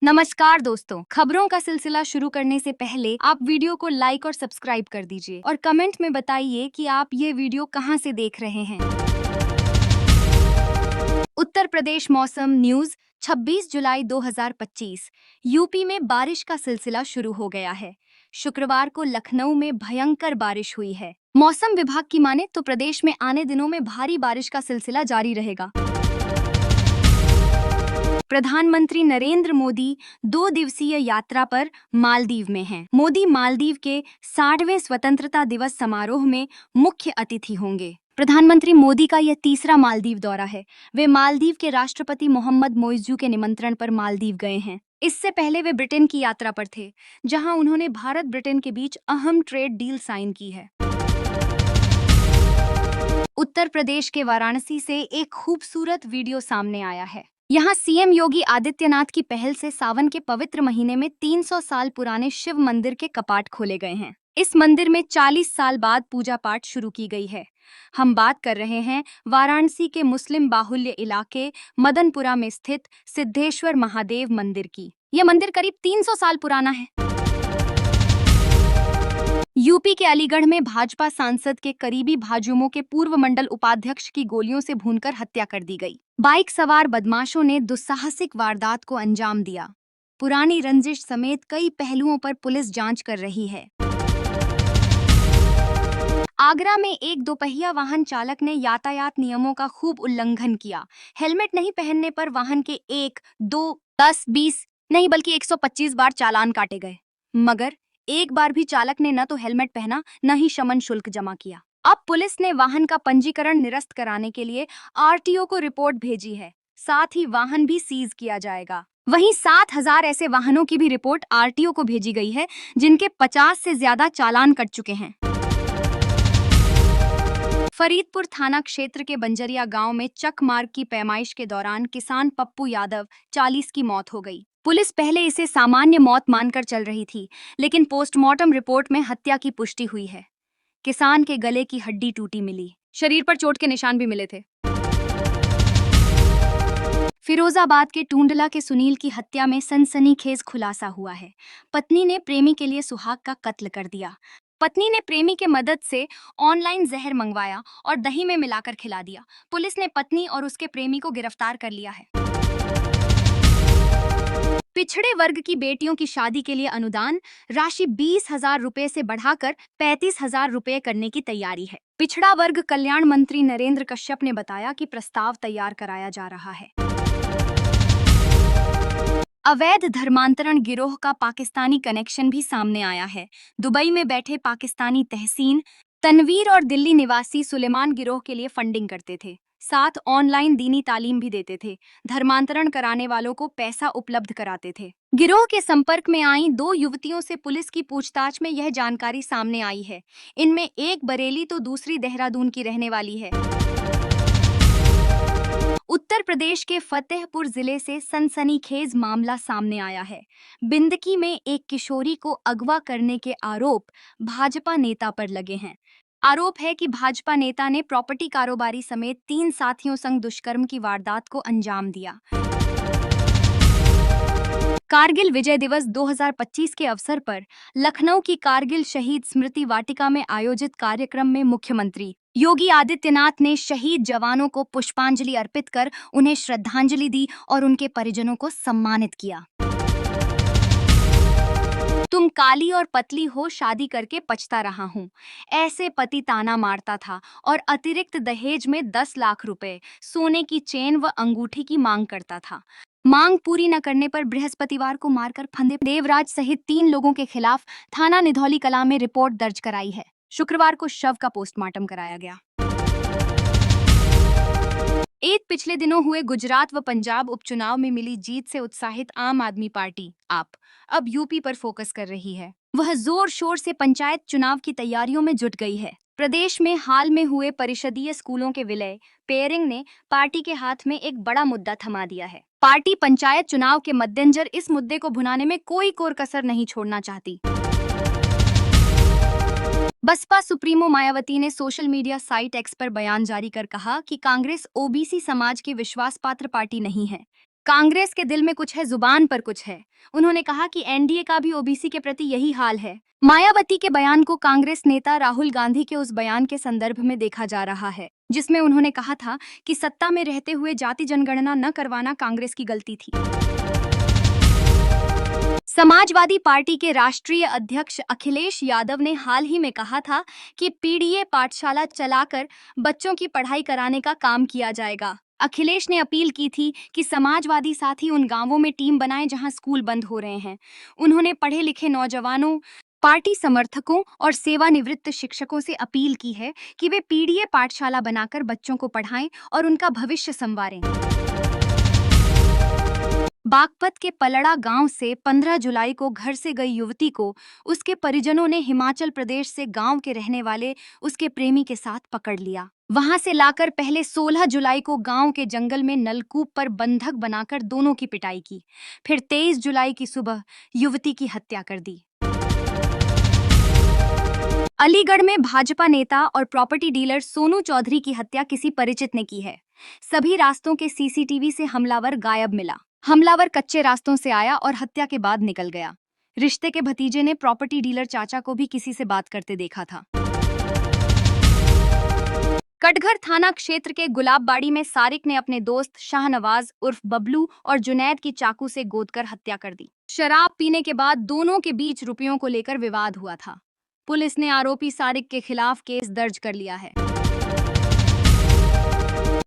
नमस्कार दोस्तों, खबरों का सिलसिला शुरू करने से पहले आप वीडियो को लाइक और सब्सक्राइब कर दीजिए और कमेंट में बताइए कि आप ये वीडियो कहां से देख रहे हैं। उत्तर प्रदेश मौसम न्यूज 26 जुलाई 2025। यूपी में बारिश का सिलसिला शुरू हो गया है। शुक्रवार को लखनऊ में भयंकर बारिश हुई है। मौसम विभाग की माने तो प्रदेश में आने दिनों में भारी बारिश का सिलसिला जारी रहेगा। प्रधानमंत्री नरेंद्र मोदी 2 दिवसीय यात्रा पर मालदीव में हैं। मोदी मालदीव के 60वें स्वतंत्रता दिवस समारोह में मुख्य अतिथि होंगे। प्रधानमंत्री मोदी का यह तीसरा मालदीव दौरा है। वे मालदीव के राष्ट्रपति मोहम्मद मोइज़ू के निमंत्रण पर मालदीव गए हैं। इससे पहले वे ब्रिटेन की यात्रा पर थे, जहां उन्होंने भारत ब्रिटेन के बीच अहम ट्रेड डील साइन की है। उत्तर प्रदेश के वाराणसी से एक खूबसूरत वीडियो सामने आया है। यहाँ सीएम योगी आदित्यनाथ की पहल से सावन के पवित्र महीने में 300 साल पुराने शिव मंदिर के कपाट खोले गए हैं। इस मंदिर में 40 साल बाद पूजा पाठ शुरू की गई है। हम बात कर रहे हैं वाराणसी के मुस्लिम बाहुल्य इलाके मदनपुरा में स्थित सिद्धेश्वर महादेव मंदिर की। यह मंदिर करीब 300 साल पुराना है। यूपी के अलीगढ़ में भाजपा सांसद के करीबी भाजयुमो के पूर्व मंडल उपाध्यक्ष की गोलियों से भूनकर हत्या कर दी गई। बाइक सवार बदमाशों ने दुस्साहसिक वारदात को अंजाम दिया। पुरानी रंजिश समेत कई पहलुओं पर पुलिस जांच कर रही है। आगरा में एक दोपहिया वाहन चालक ने यातायात नियमों का खूब उल्लंघन किया। हेलमेट नहीं पहनने पर वाहन के 1, 2, 10, 20 नहीं बल्कि 125 बार चालान काटे गए। मगर एक बार भी चालक ने न तो हेलमेट पहना न ही शमन शुल्क जमा किया। अब पुलिस ने वाहन का पंजीकरण निरस्त कराने के लिए आरटीओ को रिपोर्ट भेजी है। साथ ही वाहन भी सीज किया जाएगा। वहीं 7000 ऐसे वाहनों की भी रिपोर्ट आरटीओ को भेजी गई है, जिनके 50 से ज्यादा चालान कट चुके हैं। फरीदपुर थाना क्षेत्र के बंजरिया गांव में चक मार्ग की पैमाइश के दौरान किसान पप्पू यादव 40 की मौत हो गई। पुलिस पहले इसे सामान्य मौत मानकर चल रही थी, लेकिन पोस्टमार्टम रिपोर्ट में हत्या की पुष्टि हुई है। किसान के गले की हड्डी टूटी मिली। शरीर पर चोट के निशान भी मिले थे। फिरोजाबाद के टूंडला के सुनील की हत्या में सनसनीखेज खुलासा हुआ है। पत्नी ने प्रेमी के लिए सुहाग का कत्ल कर दिया। पत्नी ने प्रेमी के मदद से ऑनलाइन जहर मंगवाया और दही में मिलाकर खिला दिया। पुलिस ने पत्नी और उसके प्रेमी को गिरफ्तार कर लिया है। पिछड़े वर्ग की बेटियों की शादी के लिए अनुदान राशि 20,000 रुपए से बढ़ाकर 35,000 रुपए करने की तैयारी है। पिछड़ा वर्ग कल्याण मंत्री नरेंद्र कश्यप ने बताया कि प्रस्ताव तैयार कराया जा रहा है। अवैध धर्मांतरण गिरोह का पाकिस्तानी कनेक्शन भी सामने आया है। दुबई में बैठे पाकिस्तानी तहसीन तनवीर और दिल्ली निवासी सुलेमान गिरोह के लिए फंडिंग करते थे। साथ ऑनलाइन दीनी तालीम भी देते थे। धर्मांतरण कराने वालों को पैसा उपलब्ध कराते थे। गिरोह के संपर्क में आई 2 युवतियों से पुलिस की पूछताछ में यह जानकारी सामने आई है। इनमें एक बरेली तो दूसरी देहरादून की रहने वाली है। उत्तर प्रदेश के फतेहपुर जिले से सनसनीखेज मामला सामने आया है। बिंदकी में एक किशोरी को अगवा करने के आरोप भाजपा नेता पर लगे हैं। आरोप है कि भाजपा नेता ने प्रॉपर्टी कारोबारी समेत 3 साथियों संग दुष्कर्म की वारदात को अंजाम दिया। कारगिल विजय दिवस 2025 के अवसर पर लखनऊ की कारगिल शहीद स्मृति वाटिका में आयोजित कार्यक्रम में मुख्यमंत्री योगी आदित्यनाथ ने शहीद जवानों को पुष्पांजलि अर्पित कर उन्हें श्रद्धांजलि दी और उनके परिजनों को सम्मानित किया। तुम काली और पतली हो, शादी करके पछता रहा हूँ, ऐसे पति ताना मारता था और अतिरिक्त दहेज में 10 लाख रुपए, सोने की चेन व अंगूठी की मांग करता था। मांग पूरी न करने पर बृहस्पतिवार को मारकर फंदे देवराज सहित 3 लोगों के खिलाफ थाना निधौली कलां में रिपोर्ट दर्ज कराई है। शुक्रवार को शव का पोस्टमार्टम कराया गया। पिछले दिनों हुए गुजरात व पंजाब उपचुनाव में मिली जीत से उत्साहित आम आदमी पार्टी आप अब यूपी पर फोकस कर रही है। वह जोर शोर से पंचायत चुनाव की तैयारियों में जुट गई है। प्रदेश में हाल में हुए परिषदीय स्कूलों के विलय पेयरिंग ने पार्टी के हाथ में एक बड़ा मुद्दा थमा दिया है। पार्टी पंचायत चुनाव के मद्देनजर इस मुद्दे को भुनाने में कोई कोर कसर नहीं छोड़ना चाहती। बसपा सुप्रीमो मायावती ने सोशल मीडिया साइट एक्स पर बयान जारी कर कहा कि कांग्रेस ओबीसी समाज की विश्वास पात्र पार्टी नहीं है। कांग्रेस के दिल में कुछ है, जुबान पर कुछ है। उन्होंने कहा कि एनडीए का भी ओबीसी के प्रति यही हाल है। मायावती के बयान को कांग्रेस नेता राहुल गांधी के उस बयान के संदर्भ में देखा जा रहा है जिसमें उन्होंने कहा था कि सत्ता में रहते हुए जाति जनगणना न करवाना कांग्रेस की गलती थी। समाजवादी पार्टी के राष्ट्रीय अध्यक्ष अखिलेश यादव ने हाल ही में कहा था कि पीडीए पाठशाला चलाकर बच्चों की पढ़ाई कराने का काम किया जाएगा। अखिलेश ने अपील की थी कि समाजवादी साथी उन गांवों में टीम बनाएं जहां स्कूल बंद हो रहे हैं। उन्होंने पढ़े लिखे नौजवानों, पार्टी समर्थकों और सेवानिवृत्त शिक्षकों से अपील की है कि वे पीडीए पाठशाला बनाकर बच्चों को पढ़ाएं और उनका भविष्य संवारें। बागपत के पलड़ा गांव से 15 जुलाई को घर से गई युवती को उसके परिजनों ने हिमाचल प्रदेश से गांव के रहने वाले उसके प्रेमी के साथ पकड़ लिया। वहां से लाकर पहले 16 जुलाई को गांव के जंगल में नलकूप पर बंधक बनाकर दोनों की पिटाई की। फिर 23 जुलाई की सुबह युवती की हत्या कर दी। अलीगढ़ में भाजपा नेता और प्रॉपर्टी डीलर सोनू चौधरी की हत्या किसी परिचित ने की है। सभी रास्तों के सीसीटीवी से हमलावर गायब मिला। हमलावर कच्चे रास्तों से आया और हत्या के बाद निकल गया। रिश्ते के भतीजे ने प्रॉपर्टी डीलर चाचा को भी किसी से बात करते देखा था। कटघर थाना क्षेत्र के गुलाबबाड़ी में सारिक ने अपने दोस्त शाहनवाज उर्फ बबलू और जुनैद की चाकू से गोदकर हत्या कर दी। शराब पीने के बाद दोनों के बीच रुपयों को लेकर विवाद हुआ था। पुलिस ने आरोपी सारिक के खिलाफ केस दर्ज कर लिया है।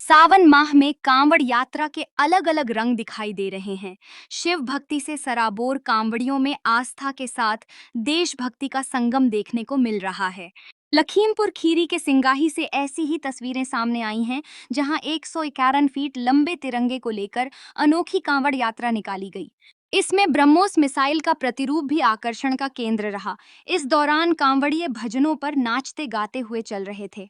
सावन माह में कांवड़ यात्रा के अलग अलग रंग दिखाई दे रहे हैं। शिव भक्ति से सराबोर कांवड़ियों में आस्था के साथ देशभक्ति का संगम देखने को मिल रहा है। लखीमपुर खीरी के सिंगाही से ऐसी ही तस्वीरें सामने आई हैं, जहां 151 फीट लंबे तिरंगे को लेकर अनोखी कांवड़ यात्रा निकाली गई। इसमें ब्रह्मोस मिसाइल का प्रतिरूप भी आकर्षण का केंद्र रहा। इस दौरान कांवड़िए भजनों पर नाचते गाते हुए चल रहे थे।